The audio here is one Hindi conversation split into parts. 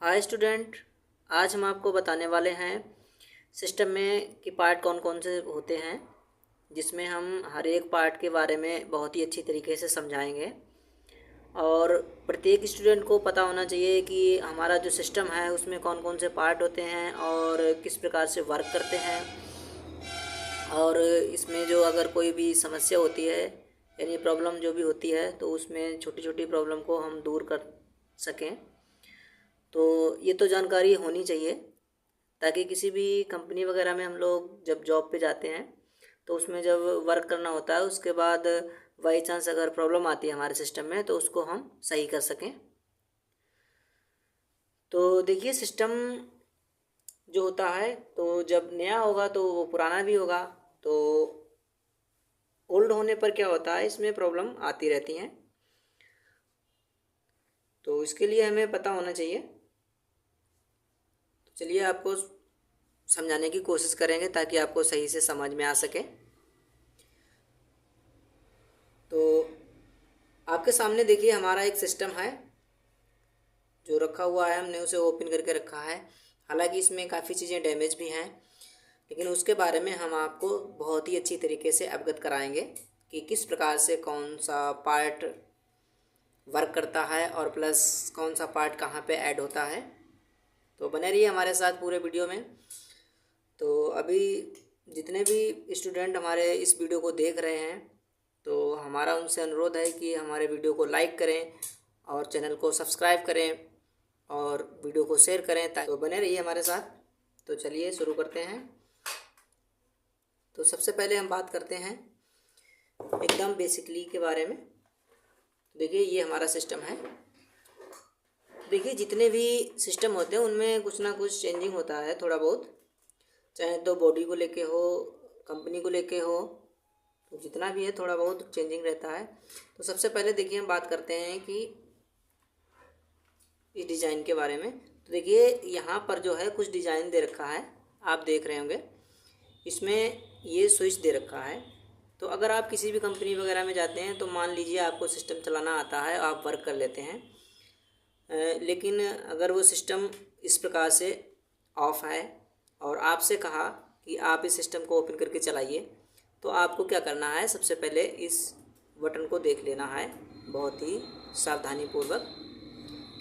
Hi student. आज हम आपको बताने वाले हैं सिस्टम में कि पार्ट कौन कौन से होते हैं, जिसमें हम हर एक पार्ट के बारे में बहुत ही अच्छी तरीके से समझाएंगे। और प्रत्येक स्टूडेंट को पता होना चाहिए कि हमारा जो सिस्टम है उसमें कौन कौन से पार्ट होते हैं और किस प्रकार से वर्क करते हैं। और इसमें जो अगर कोई भी समस्या होती है यानी प्रॉब्लम जो भी होती है तो उसमें छोटी छोटी प्रॉब्लम को हम दूर कर सकें। तो ये तो जानकारी होनी चाहिए ताकि किसी भी कंपनी वगैरह में हम लोग जब जॉब पे जाते हैं तो उसमें जब वर्क करना होता है उसके बाद बाई चांस अगर प्रॉब्लम आती है हमारे सिस्टम में तो उसको हम सही कर सकें। तो देखिए, सिस्टम जो होता है तो जब नया होगा तो वो पुराना भी होगा। तो ओल्ड होने पर क्या होता है, इसमें प्रॉब्लम आती रहती हैं। तो इसके लिए हमें पता होना चाहिए। तो चलिए आपको समझाने की कोशिश करेंगे ताकि आपको सही से समझ में आ सके। तो आपके सामने देखिए हमारा एक सिस्टम है जो रखा हुआ है, हमने उसे ओपन करके रखा है। हालांकि इसमें काफ़ी चीज़ें डैमेज भी हैं, लेकिन उसके बारे में हम आपको बहुत ही अच्छी तरीके से अवगत कराएंगे कि किस प्रकार से कौन सा पार्ट वर्क करता है और प्लस कौन सा पार्ट कहाँ पे ऐड होता है। तो बने रहिए हमारे साथ पूरे वीडियो में। तो अभी जितने भी स्टूडेंट हमारे इस वीडियो को देख रहे हैं तो हमारा उनसे अनुरोध है कि हमारे वीडियो को लाइक करें और चैनल को सब्सक्राइब करें और वीडियो को शेयर करें, ताकि तो बने रहिए हमारे साथ। तो चलिए शुरू करते हैं। तो सबसे पहले हम बात करते हैं एकदम बेसिकली के बारे में। देखिए ये हमारा सिस्टम है। देखिए जितने भी सिस्टम होते हैं उनमें कुछ ना कुछ चेंजिंग होता है थोड़ा बहुत, चाहे तो बॉडी को लेके हो, कंपनी को लेके हो, तो जितना भी है थोड़ा बहुत चेंजिंग रहता है। तो सबसे पहले देखिए हम बात करते हैं कि इस डिज़ाइन के बारे में। तो देखिए यहाँ पर जो है कुछ डिज़ाइन दे रखा है, आप देख रहे होंगे। इसमें ये स्विच दे रखा है। तो अगर आप किसी भी कंपनी वगैरह में जाते हैं तो मान लीजिए आपको सिस्टम चलाना आता है, आप वर्क कर लेते हैं, लेकिन अगर वो सिस्टम इस प्रकार से ऑफ है और आपसे कहा कि आप इस सिस्टम को ओपन करके चलाइए, तो आपको क्या करना है, सबसे पहले इस बटन को देख लेना है बहुत ही सावधानीपूर्वक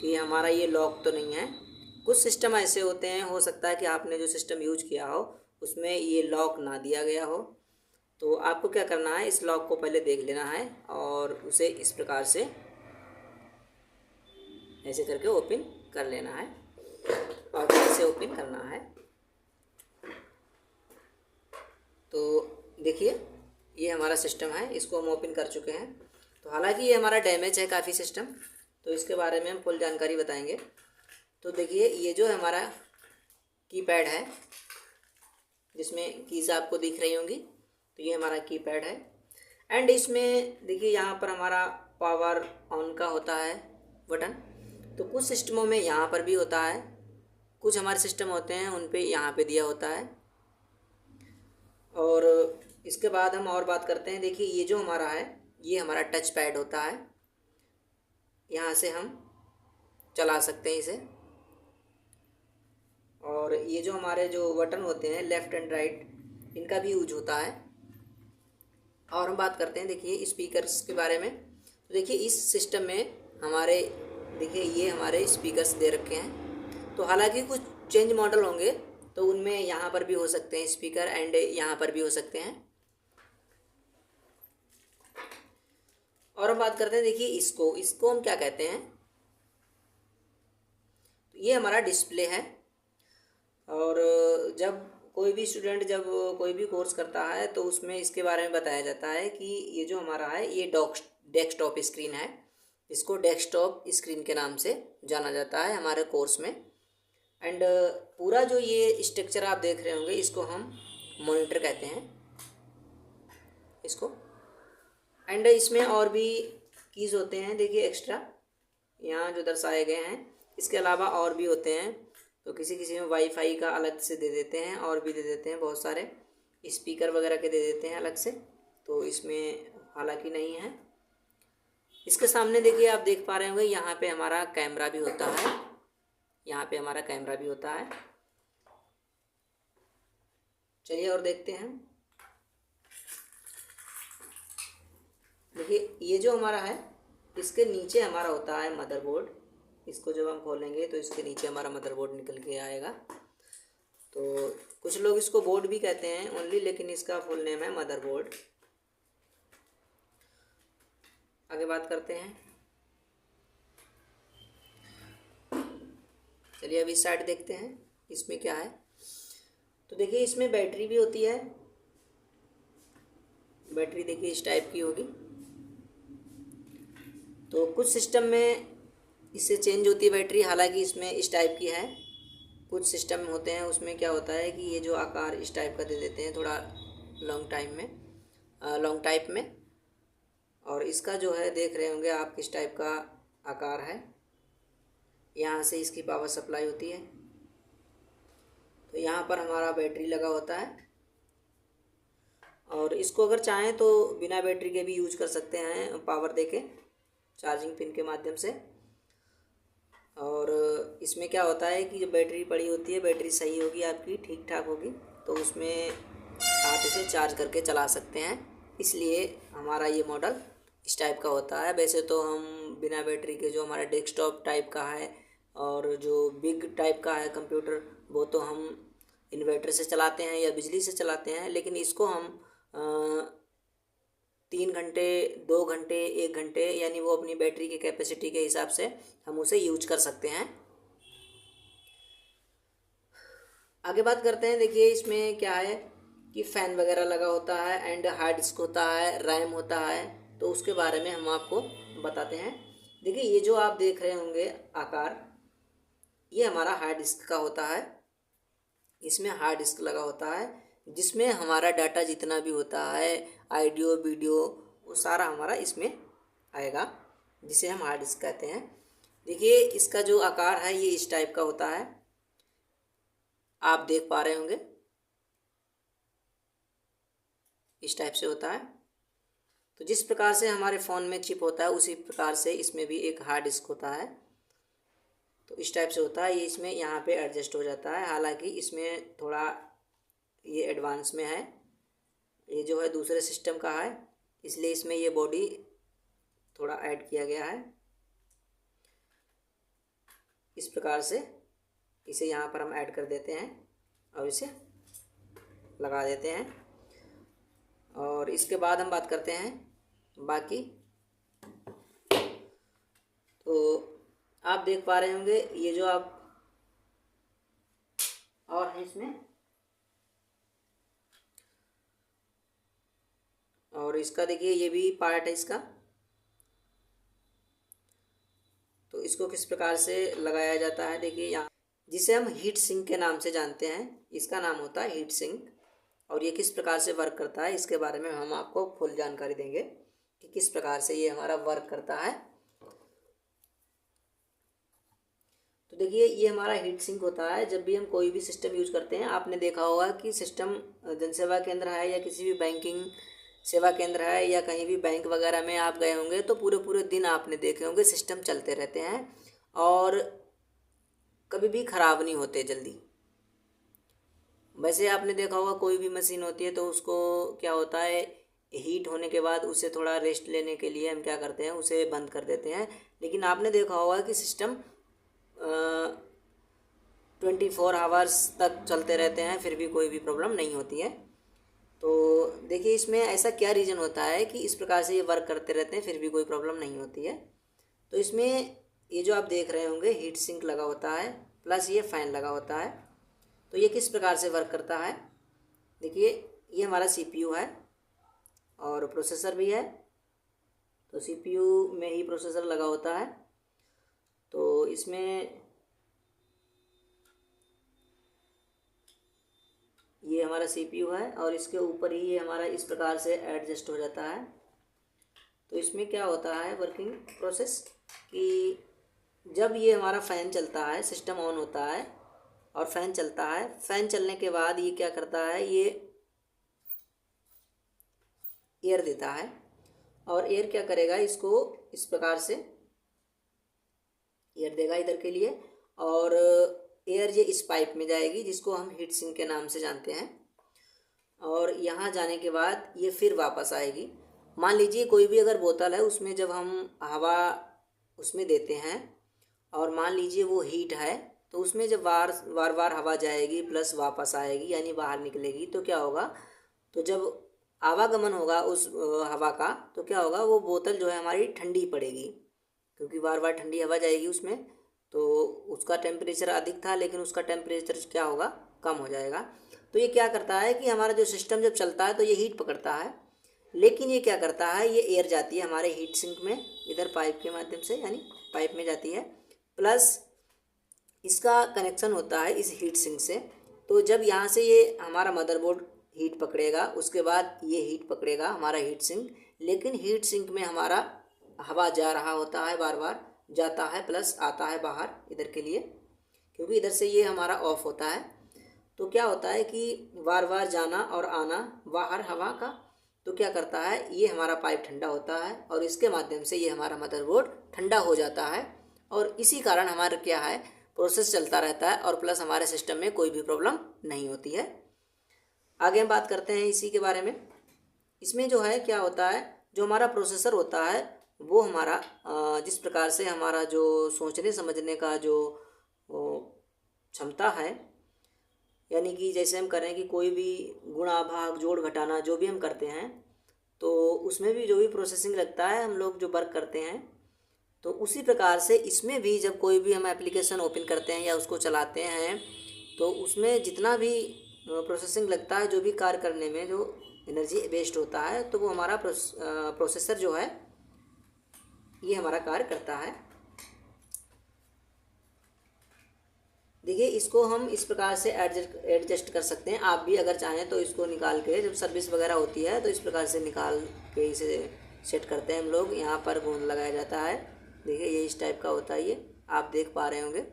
कि हमारा ये लॉक तो नहीं है। कुछ सिस्टम ऐसे होते हैं, हो सकता है कि आपने जो सिस्टम यूज किया हो उसमें ये लॉक ना दिया गया हो। तो आपको क्या करना है, इस लॉक को पहले देख लेना है और उसे इस प्रकार से ऐसे करके ओपन कर लेना है और कैसे ओपन करना है। तो देखिए ये हमारा सिस्टम है, इसको हम ओपन कर चुके हैं। तो हालांकि ये हमारा डैमेज है काफ़ी सिस्टम, तो इसके बारे में हम फुल जानकारी बताएंगे। तो देखिए ये जो हमारा कीपैड है जिसमें कीज़ आपको दिख रही होंगी, तो ये हमारा कीपैड है। एंड इसमें देखिए यहाँ पर हमारा पावर ऑन का होता है बटन। तो कुछ सिस्टमों में यहाँ पर भी होता है, कुछ हमारे सिस्टम होते हैं उन पे यहाँ पे दिया होता है। और इसके बाद हम और बात करते हैं। देखिए ये जो हमारा है ये हमारा टच पैड होता है, यहाँ से हम चला सकते हैं इसे। और ये जो हमारे जो बटन होते हैं लेफ़्ट एंड राइट, इनका भी यूज होता है। और हम बात करते हैं देखिए स्पीकर्स के बारे में। तो देखिए इस सिस्टम में हमारे देखिए ये हमारे स्पीकर्स दे रखे हैं। तो हालांकि कुछ चेंज मॉडल होंगे तो उनमें यहाँ पर भी हो सकते हैं स्पीकर एंड यहाँ पर भी हो सकते हैं। और हम बात करते हैं देखिए इसको हम क्या कहते हैं। तो ये हमारा डिस्प्ले है। और जब कोई भी स्टूडेंट जब कोई भी कोर्स करता है तो उसमें इसके बारे में बताया जाता है कि ये जो हमारा है ये डेस्कटॉप स्क्रीन है। इसको डेस्कटॉप स्क्रीन के नाम से जाना जाता है हमारे कोर्स में। एंड पूरा जो ये स्ट्रक्चर आप देख रहे होंगे इसको हम मॉनिटर कहते हैं इसको। एंड इसमें और भी कीज़ होते हैं देखिए एक्स्ट्रा, यहाँ जो दर्शाए गए हैं। इसके अलावा और भी होते हैं, तो किसी किसी में वाईफाई का अलग से दे देते हैं और भी दे देते हैं, बहुत सारे स्पीकर वगैरह के दे देते हैं अलग से। तो इसमें हालांकि नहीं है। इसके सामने देखिए आप देख पा रहे होंगे यहाँ पे हमारा कैमरा भी होता है। यहाँ पे हमारा कैमरा भी होता है। चलिए और देखते हैं। देखिए ये जो हमारा है, इसके नीचे हमारा होता है मदरबोर्ड। इसको जब हम खोलेंगे तो इसके नीचे हमारा मदरबोर्ड निकल के आएगा। तो कुछ लोग इसको बोर्ड भी कहते हैं ओनली, लेकिन इसका फुल नेम है मदरबोर्ड। आगे बात करते हैं। चलिए अभी इस साइड देखते हैं इसमें क्या है। तो देखिए इसमें बैटरी भी होती है। बैटरी देखिए इस टाइप की होगी। तो कुछ सिस्टम में इससे चेंज होती है बैटरी, हालांकि इसमें इस टाइप की है। कुछ सिस्टम होते हैं उसमें क्या होता है कि ये जो आकार इस टाइप का दे देते हैं थोड़ा लॉन्ग टाइप में। और इसका जो है देख रहे होंगे आप किस टाइप का आकार है। यहाँ से इसकी पावर सप्लाई होती है। तो यहाँ पर हमारा बैटरी लगा होता है। और इसको अगर चाहें तो बिना बैटरी के भी यूज कर सकते हैं, पावर देके चार्जिंग पिन के माध्यम से। और इसमें क्या होता है कि जो बैटरी पड़ी होती है, बैटरी सही होगी आपकी, ठीक ठाक होगी, तो उसमें आप इसे चार्ज करके चला सकते हैं। इसलिए हमारा ये मॉडल इस टाइप का होता है। वैसे तो हम बिना बैटरी के जो हमारा डेस्कटॉप टाइप का है और जो बिग टाइप का है कंप्यूटर, वो तो हम इन्वर्टर से चलाते हैं या बिजली से चलाते हैं। लेकिन इसको हम 3 घंटे, 2 घंटे, 1 घंटे, यानी वो अपनी बैटरी की कैपेसिटी के हिसाब से हम उसे यूज कर सकते हैं। आगे बात करते हैं। देखिए इसमें क्या है कि फ़ैन वगैरह लगा होता है एंड हार्ड डिस्क होता है, रैम होता है। तो उसके बारे में हम आपको बताते हैं। देखिए ये जो आप देख रहे होंगे आकार, ये हमारा हार्ड डिस्क का होता है। इसमें हार्ड डिस्क लगा होता है जिसमें हमारा डाटा जितना भी होता है, ऑडियो वीडियो, वो सारा हमारा इसमें आएगा, जिसे हम हार्ड डिस्क कहते हैं। देखिए इसका जो आकार है ये इस टाइप का होता है, आप देख पा रहे होंगे, इस टाइप से होता है। तो जिस प्रकार से हमारे फ़ोन में चिप होता है उसी प्रकार से इसमें भी एक हार्ड डिस्क होता है। तो इस टाइप से होता है। ये इसमें यहाँ पे एडजस्ट हो जाता है। हालांकि इसमें थोड़ा ये एडवांस में है, ये जो है दूसरे सिस्टम का है, इसलिए इसमें ये बॉडी थोड़ा ऐड किया गया है। इस प्रकार से इसे यहाँ पर हम ऐड कर देते हैं और इसे लगा देते हैं। और इसके बाद हम बात करते हैं बाकी। तो आप देख पा रहे होंगे ये जो आप और है इसमें, और इसका देखिए ये भी पार्ट है इसका। तो इसको किस प्रकार से लगाया जाता है, देखिए यहाँ, जिसे हम हीट सिंक के नाम से जानते हैं, इसका नाम होता है हीट सिंक। और ये किस प्रकार से वर्क करता है इसके बारे में हम आपको फुल जानकारी देंगे कि किस प्रकार से ये हमारा वर्क करता है। तो देखिए ये हमारा हीट सिंक होता है। जब भी हम कोई भी सिस्टम यूज करते हैं, आपने देखा होगा कि सिस्टम जनसेवा केंद्र है या किसी भी बैंकिंग सेवा केंद्र है या कहीं भी बैंक वगैरह में आप गए होंगे तो पूरे पूरे दिन आपने देखे होंगे सिस्टम चलते रहते हैं और कभी भी ख़राब नहीं होते जल्दी। वैसे आपने देखा होगा कोई भी मशीन होती है तो उसको क्या होता है, हीट होने के बाद उसे थोड़ा रेस्ट लेने के लिए हम क्या करते हैं, उसे बंद कर देते हैं। लेकिन आपने देखा होगा कि सिस्टम 24 आवर्स तक चलते रहते हैं, फिर भी कोई भी प्रॉब्लम नहीं होती है। तो देखिए इसमें ऐसा क्या रीज़न होता है कि इस प्रकार से ये वर्क करते रहते हैं फिर भी कोई प्रॉब्लम नहीं होती है। तो इसमें ये जो आप देख रहे होंगे हीट सिंक लगा होता है, प्लस ये फ़ैन लगा होता है। तो ये किस प्रकार से वर्क करता है, देखिए ये हमारा सीपीयू है और प्रोसेसर भी है। तो सीपीयू में ही प्रोसेसर लगा होता है। तो इसमें ये हमारा सीपीयू है और इसके ऊपर ही ये हमारा इस प्रकार से एडजस्ट हो जाता है। तो इसमें क्या होता है वर्किंग प्रोसेस कि जब ये हमारा फ़ैन चलता है, सिस्टम ऑन होता है और फ़ैन चलता है, फ़ैन चलने के बाद ये क्या करता है, ये एयर देता है और एयर क्या करेगा, इसको इस प्रकार से एयर देगा इधर के लिए और एयर ये इस पाइप में जाएगी जिसको हम हीट सिंक के नाम से जानते हैं। और यहाँ जाने के बाद ये फिर वापस आएगी। मान लीजिए कोई भी अगर बोतल है उसमें जब हम हवा उसमें देते हैं और मान लीजिए वो हीट है, तो उसमें जब बार बार हवा जाएगी प्लस वापस आएगी यानी बाहर निकलेगी, तो क्या होगा, तो जब आवागमन होगा उस हवा का, तो क्या होगा, वो बोतल जो है हमारी ठंडी पड़ेगी, क्योंकि बार बार ठंडी हवा जाएगी उसमें। तो उसका टेम्परेचर अधिक था लेकिन उसका टेम्परेचर क्या होगा, कम हो जाएगा। तो ये क्या करता है कि हमारा जो सिस्टम जब चलता है तो ये हीट पकड़ता है, लेकिन ये क्या करता है, ये एयर जाती है हमारे हीट सिंक में इधर पाइप के माध्यम से, यानी पाइप में जाती है, प्लस इसका कनेक्शन होता है इस हीट सिंक से। तो जब यहाँ से ये हमारा मदरबोर्ड हीट पकड़ेगा, उसके बाद ये हीट पकड़ेगा हमारा हीट सिंक, लेकिन हीट सिंक में हमारा हवा जा रहा होता है, बार बार जाता है प्लस आता है बाहर इधर के लिए, क्योंकि इधर से ये हमारा ऑफ होता है। तो क्या होता है कि बार बार जाना और आना बाहर हवा का, तो क्या करता है, ये हमारा पाइप ठंडा होता है और इसके माध्यम से ये हमारा मदरबोर्ड ठंडा हो जाता है, और इसी कारण हमारा क्या है, प्रोसेस चलता रहता है और प्लस हमारे सिस्टम में कोई भी प्रॉब्लम नहीं होती है। आगे हम बात करते हैं इसी के बारे में। इसमें जो है क्या होता है, जो हमारा प्रोसेसर होता है वो हमारा जिस प्रकार से हमारा जो सोचने समझने का जो क्षमता है, यानी कि जैसे हम करें कि कोई भी गुणा भाग जोड़ घटाना जो भी हम करते हैं, तो उसमें भी जो भी प्रोसेसिंग लगता है हम लोग जो वर्क करते हैं, तो उसी प्रकार से इसमें भी जब कोई भी हम एप्लीकेशन ओपन करते हैं या उसको चलाते हैं, तो उसमें जितना भी प्रोसेसिंग लगता है, जो भी कार्य करने में जो एनर्जी वेस्ट होता है, तो वो हमारा प्रोसेसर जो है ये हमारा कार्य करता है। देखिए इसको हम इस प्रकार से एडजस्ट कर सकते हैं। आप भी अगर चाहें तो इसको निकाल के, जब सर्विस वगैरह होती है तो इस प्रकार से निकाल के इसे सेट करते हैं हम लोग। यहाँ पर गोंद लगाया जाता है, देखिए ये इस टाइप का होता है, ये आप देख पा रहे होंगे।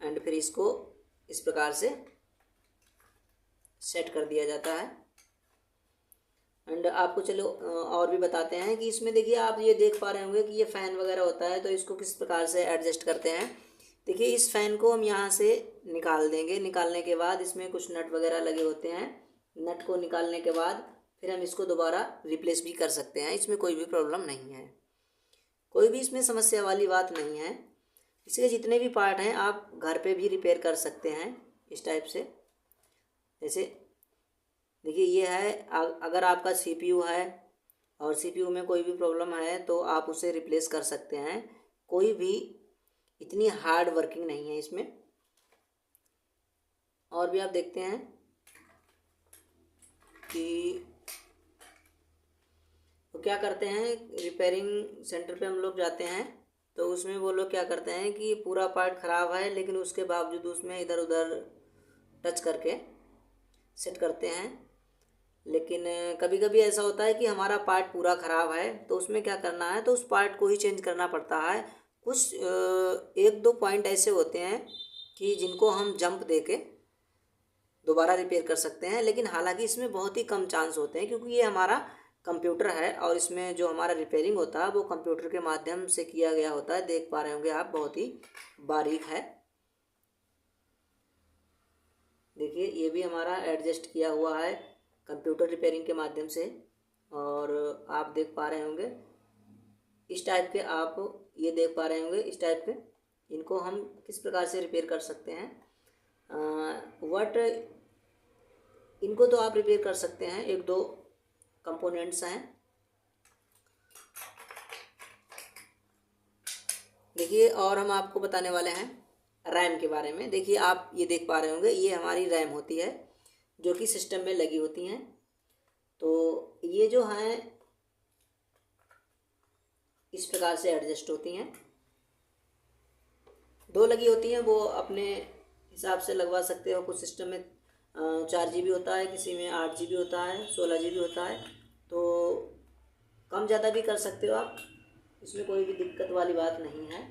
एंड फिर इसको इस प्रकार से सेट कर दिया जाता है। एंड आपको चलो और भी बताते हैं कि इसमें देखिए आप ये देख पा रहे होंगे कि ये फ़ैन वगैरह होता है, तो इसको किस प्रकार से एडजस्ट करते हैं। देखिए इस फ़ैन को हम यहाँ से निकाल देंगे, निकालने के बाद इसमें कुछ नट वगैरह लगे होते हैं, नट को निकालने के बाद फिर हम इसको दोबारा रिप्लेस भी कर सकते हैं, इसमें कोई भी प्रॉब्लम नहीं है, कोई भी इसमें समस्या वाली बात नहीं है। इसके जितने भी पार्ट हैं आप घर पे भी रिपेयर कर सकते हैं इस टाइप से। जैसे देखिए ये है, अगर आपका सीपीयू है और सीपीयू में कोई भी प्रॉब्लम है तो आप उसे रिप्लेस कर सकते हैं, कोई भी इतनी हार्ड वर्किंग नहीं है इसमें। और भी आप देखते हैं कि तो क्या करते हैं, रिपेयरिंग सेंटर पे हम लोग जाते हैं तो उसमें वो लोग क्या करते हैं कि पूरा पार्ट ख़राब है लेकिन उसके बावजूद उसमें इधर उधर टच करके सेट करते हैं। लेकिन कभी कभी ऐसा होता है कि हमारा पार्ट पूरा ख़राब है, तो उसमें क्या करना है, तो उस पार्ट को ही चेंज करना पड़ता है। कुछ एक दो पॉइंट ऐसे होते हैं कि जिनको हम जंप देके दोबारा रिपेयर कर सकते हैं, लेकिन हालांकि इसमें बहुत ही कम चांस होते हैं, क्योंकि ये हमारा कंप्यूटर है और इसमें जो हमारा रिपेयरिंग होता है वो कंप्यूटर के माध्यम से किया गया होता है। देख पा रहे होंगे आप, बहुत ही बारीक है। देखिए ये भी हमारा एडजस्ट किया हुआ है कंप्यूटर रिपेयरिंग के माध्यम से, और आप देख पा रहे होंगे इस टाइप के, आप ये देख पा रहे होंगे इस टाइप के। इनको हम किस प्रकार से रिपेयर कर सकते हैं, इनको तो आप रिपेयर कर सकते हैं, एक दो कंपोनेंट्स हैं। देखिए और हम आपको बताने वाले हैं रैम के बारे में। देखिए आप ये देख पा रहे होंगे, ये हमारी रैम होती है जो कि सिस्टम में लगी होती हैं। तो ये जो हैं इस प्रकार से एडजस्ट होती हैं, दो लगी होती हैं, वो अपने हिसाब से लगवा सकते हो। कुछ सिस्टम में 4 GB होता है, किसी में 8 GB होता है, 16 GB होता है, तो कम ज़्यादा भी कर सकते हो आप, इसमें कोई भी दिक्कत वाली बात नहीं है।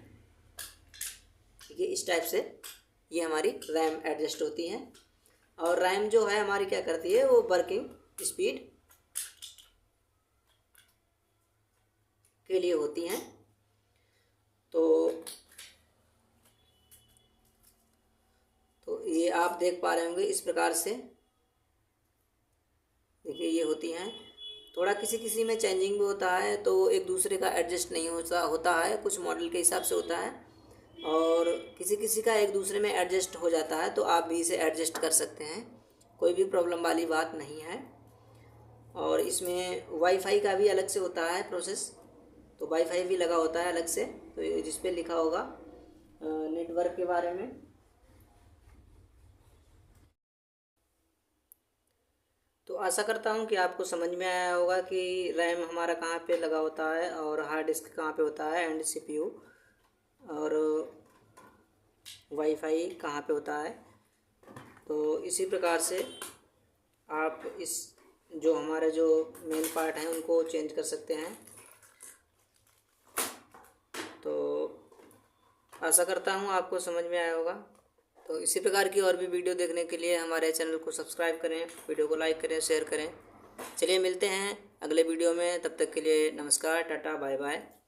देखिए इस टाइप से ये हमारी रैम एडजस्ट होती हैं। और रैम जो है हमारी क्या करती है, वो वर्किंग स्पीड के लिए होती हैं। तो आप देख पा रहे होंगे इस प्रकार से। देखिए ये होती हैं। थोड़ा किसी किसी में चेंजिंग भी होता है, तो एक दूसरे का एडजस्ट नहीं होता है, कुछ मॉडल के हिसाब से होता है, और किसी किसी का एक दूसरे में एडजस्ट हो जाता है। तो आप भी इसे एडजस्ट कर सकते हैं, कोई भी प्रॉब्लम वाली बात नहीं है। और इसमें वाईफाई का भी अलग से होता है प्रोसेस, तो वाईफाई भी लगा होता है अलग से, तो जिस पे लिखा होगा नेटवर्क के बारे में। तो आशा करता हूँ कि आपको समझ में आया होगा कि रैम हमारा कहाँ पे लगा होता है और हार्ड डिस्क कहाँ पे होता है, एंड सीपीयू और वाईफाई कहाँ पे होता है। तो इसी प्रकार से आप इस जो हमारे जो मेन पार्ट हैं उनको चेंज कर सकते हैं। तो आशा करता हूँ आपको समझ में आया होगा। तो इसी प्रकार की और भी वीडियो देखने के लिए हमारे चैनल को सब्सक्राइब करें, वीडियो को लाइक करें, शेयर करें। चलिए मिलते हैं अगले वीडियो में, तब तक के लिए नमस्कार, टाटा, बाय बाय।